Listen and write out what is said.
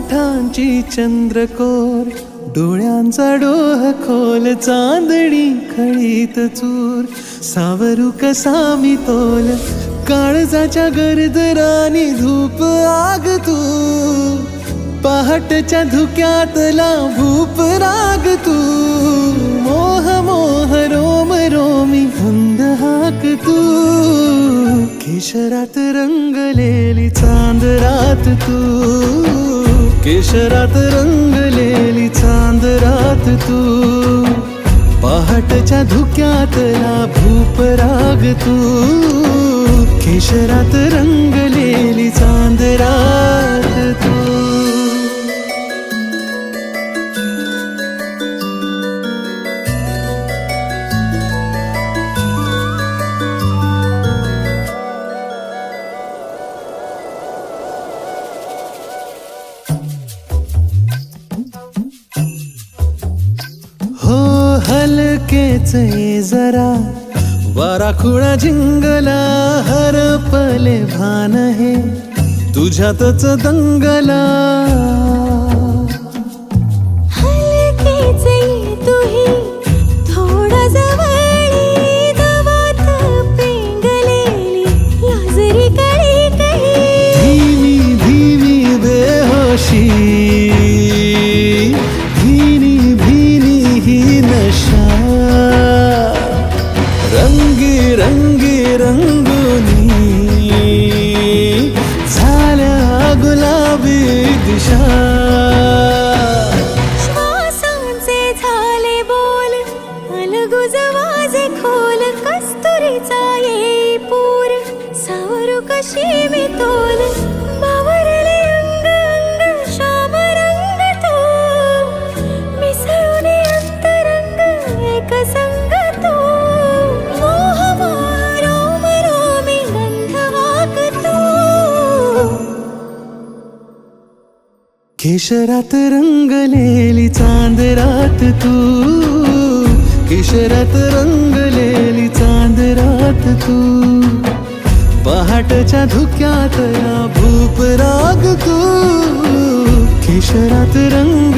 ओठांची चंद्रकोर, डोळ्यांचा डोह खोल, चांदणी खळीत चूर, सावरू कसा मी तोल, काळजाच्या गरदरानी धूप आग तू, पहाटच्या धुक्यातला भूप राग तू, मोह मोह रोम रोमी धुंद हाक तू, केशरात रंगलेली चांद रात तू, केशरात रंगलेली चांद रात तू, पहाटच्या धुक्यातला भूप राग तू, केशरात रंगलेली चांद रात तू. हो हलकेच ये जरा, वारा खुळा झिंगला, हरपले भान हे तुझ्यातच दंगला. हलकेच ये तुही, थोडा जवळी, दवात पेंगलेली लाजरी कळी कळी, धीमी धीमी बेहोशी, भीनी भीनी ही नशा, रंगी रंगी रंगुनी झाल्या गुलाबी दिशा. श्वासांचे झाले बोल, अलगुज वाजे खोल, कस्तुरीचा येई पूर, सावरू कशी मी तोल, बावरले अंग अंग श्याम रंग तू, मिसळून अंतरंग एक संग तू, मोह मोह रोम रोमी गंध हाक तू. केशरात रंगलेली चांद रात तू, केशरात रंगलेली चांद रात तू, पहाटच्या धुक्यातला भूप राग तू, केशरात रंग